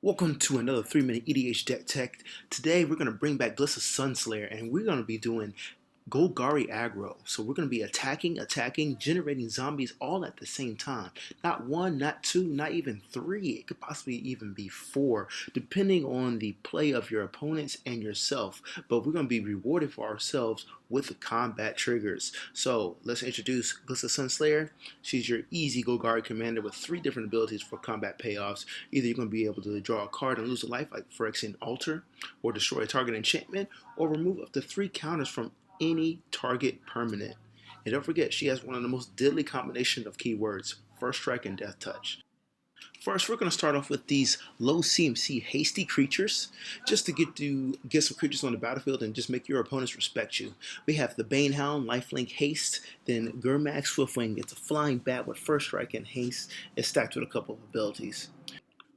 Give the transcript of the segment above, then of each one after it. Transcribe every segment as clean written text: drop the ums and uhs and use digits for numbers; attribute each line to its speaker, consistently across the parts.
Speaker 1: Welcome to another 3-minute EDH Deck Tech. Today we're going to bring back Glissa Sunslayer, and we're going to be doing Golgari Aggro. So we're going to be attacking, generating zombies all at the same time. Not one, not two, not even three. It could possibly even be four, depending on the play of your opponents and yourself. But we're going to be rewarded for ourselves with the combat triggers. So let's introduce Glissa Sunslayer. She's your easy Golgari commander with 3 different abilities for combat payoffs. Either you're going to be able to draw a card and lose a life like Phyrexia Altar, or destroy a target enchantment, or remove up to 3 counters from any target permanent. And don't forget, she has one of the most deadly combinations of keywords, First Strike and Death Touch. First, we're going to start off with these low CMC Hasty Creatures, just to get some creatures on the battlefield and just make your opponents respect you. We have the Banehound, Lifelink, Haste, then Gurmag Swiftwing. It's a flying bat with First Strike and Haste. It's stacked with a couple of abilities.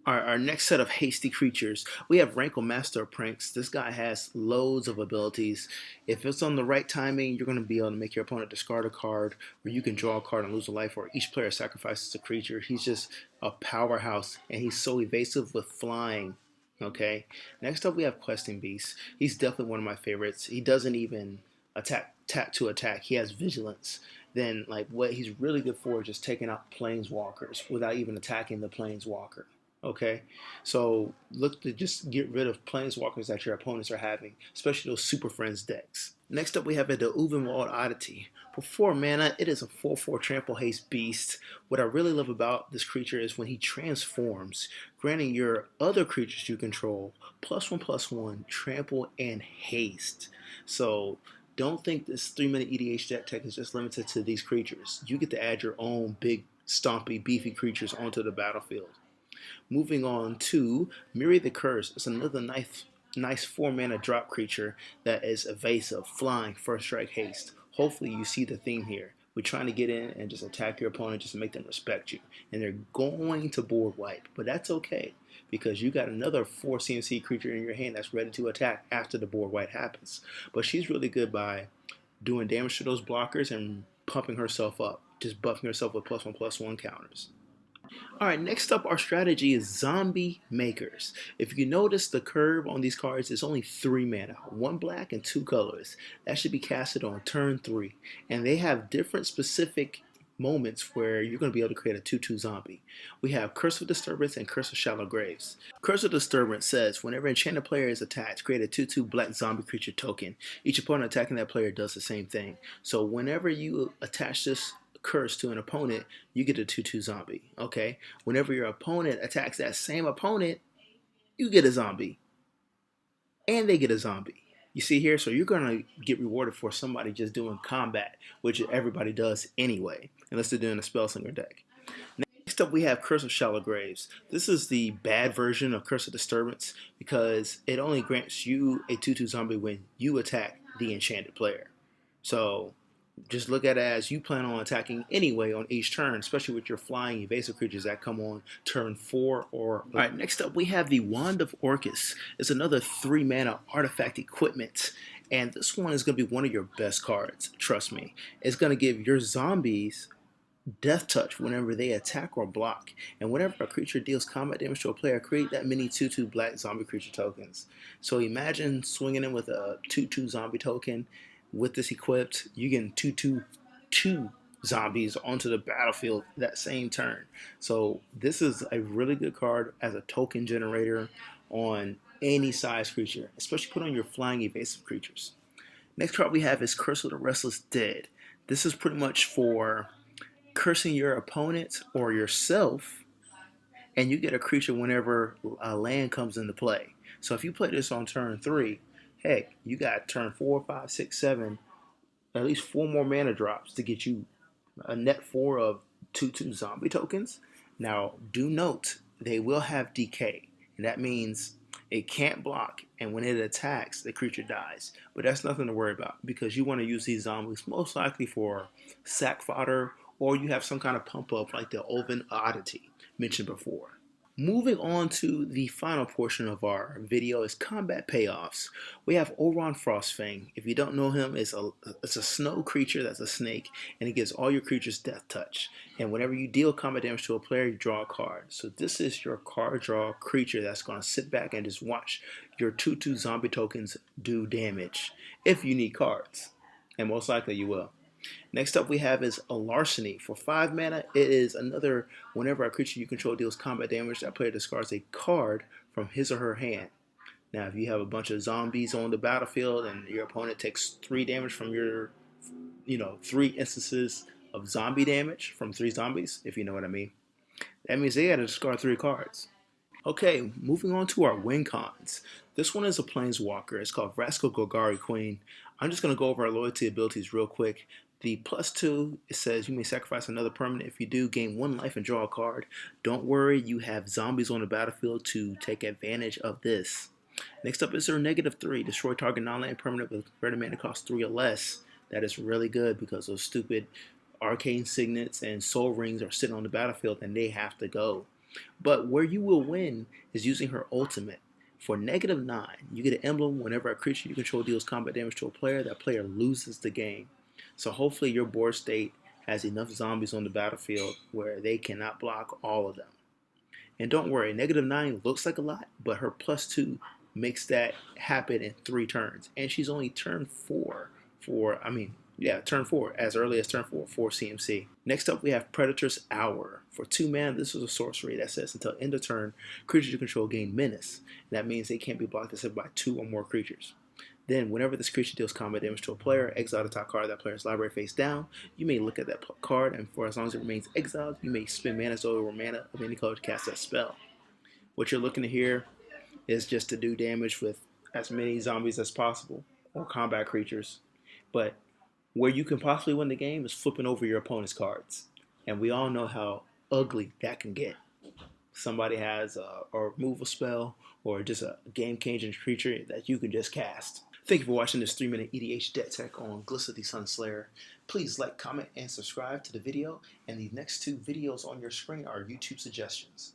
Speaker 1: Our next set of hasty creatures, we have Rankle, Master of Pranks. This guy has loads of abilities. If it's on the right timing, you're going to be able to make your opponent discard a card, or you can draw a card and lose a life, or each player sacrifices a creature. He's just a powerhouse, and he's so evasive with flying. Okay. Next up, we have Questing Beast. He's definitely one of my favorites. He doesn't even tap to attack. He has vigilance. Then, like, what he's really good for is just taking out planeswalkers without even attacking the planeswalker. Okay, so look to just get rid of planeswalkers that your opponents are having, especially those Super Friends decks. Next up, we have the Uvenwald Oddity. For 4 mana, it is a 4/4 Trample Haste Beast. What I really love about this creature is when he transforms, granting your other creatures you control +1/+1 Trample and Haste. So don't think this 3-minute EDH Deck Tech is just limited to these creatures. You get to add your own big, stompy, beefy creatures onto the battlefield. Moving on to Myriad the Curse. It's another nice 4 mana drop creature that is evasive, flying, First Strike, Haste. Hopefully you see the theme here. We're trying to get in and just attack your opponent just to make them respect you. And they're going to board wipe, but that's okay because you got another 4 CMC creature in your hand that's ready to attack after the board wipe happens. But she's really good by doing damage to those blockers and pumping herself up, just buffing herself with +1/+1 counters. Alright, next up our strategy is Zombie Makers. If you notice the curve on these cards is only 3 mana, 1 black and 2 colors. That should be casted on turn 3. And they have different specific moments where you're going to be able to create a 2/2 zombie. We have Curse of Disturbance and Curse of Shallow Graves. Curse of Disturbance says whenever enchanted player is attacked, create a 2/2 black zombie creature token. Each opponent attacking that player does the same thing. So whenever you attach this curse to an opponent, you get a 2/2 zombie. Okay, whenever your opponent attacks that same opponent, you get a zombie and they get a zombie. You see here, so you're gonna get rewarded for somebody just doing combat, which everybody does anyway, unless they're doing a Spellslinger deck. Next up, we have Curse of Shallow Graves. This is the bad version of Curse of Disturbance because it only grants you a 2/2 zombie when you attack the enchanted player. So just look at it as you plan on attacking anyway on each turn, especially with your flying evasive creatures that come on turn 4 or... Alright, next up we have the Wand of Orcus. It's another 3 mana artifact equipment. And this one is going to be one of your best cards, trust me. It's going to give your zombies Death Touch whenever they attack or block. And whenever a creature deals combat damage to a player, create that many 2/2 black zombie creature tokens. So imagine swinging in with a 2/2 zombie token. With this equipped, you get 2/2 zombies onto the battlefield that same turn. So this is a really good card as a token generator on any size creature, especially put on your flying evasive creatures. Next card we have is Curse of the Restless Dead. This is pretty much for cursing your opponent or yourself, and you get a creature whenever a land comes into play. So if you play this on turn 3, heck, you got turn 4, 5, 6, 7, at least 4 more mana drops to get you a net 4 of 2/2 zombie tokens. Now, do note, they will have decay, and that means it can't block, and when it attacks, the creature dies. But that's nothing to worry about, because you want to use these zombies most likely for sack fodder, or you have some kind of pump up like the Oven Oddity mentioned before. Moving on to the final portion of our video is combat payoffs. We have Oron Frostfang. If you don't know him, it's a snow creature that's a snake, and it gives all your creatures death touch. And whenever you deal combat damage to a player, you draw a card. So this is your card draw creature that's going to sit back and just watch your 2/2 zombie tokens do damage if you need cards. And most likely you will. Next up we have is a Larceny. For 5 mana, it is another, whenever a creature you control deals combat damage, that player discards a card from his or her hand. Now if you have a bunch of zombies on the battlefield and your opponent takes 3 damage from your, 3 instances of zombie damage from 3 zombies, if you know what I mean, that means they had to discard 3 cards. Okay, moving on to our win cons. This one is a Planeswalker. It's called Vraska Golgari Queen. I'm just going to go over our loyalty abilities real quick. The +2, it says you may sacrifice another permanent. If you do, gain 1 life and draw a card. Don't worry, you have zombies on the battlefield to take advantage of this. Next up is our -3. Destroy target non-land permanent with red mana cost 3 or less. That is really good because those stupid arcane signets and soul rings are sitting on the battlefield and they have to go. But where you will win is using her ultimate. For -9, you get an emblem whenever a creature you control deals combat damage to a player, that player loses the game. So hopefully your board state has enough zombies on the battlefield where they cannot block all of them. And don't worry, -9 looks like a lot, but her +2 makes that happen in 3 turns. And she's only turn 4 turn 4, as early as turn 4 for CMC. Next up we have Predator's Hour. For 2 mana, this is a sorcery that says until end of turn, creatures you control gain menace. And that means they can't be blocked except by 2 or more creatures. Then, whenever this creature deals combat damage to a player, exile the top card of that player's library face down. You may look at that card, and for as long as it remains exiled, you may spend mana or mana of any color to cast that spell. What you're looking to here is just to do damage with as many zombies as possible, or combat creatures. But where you can possibly win the game is flipping over your opponent's cards. And we all know how ugly that can get. Somebody has a removal spell or just a game-changing creature that you can just cast. Thank you for watching this 3-minute EDH Deck Tech on Glissa Sunslayer. Please like, comment, and subscribe to the video. And the next 2 videos on your screen are YouTube suggestions.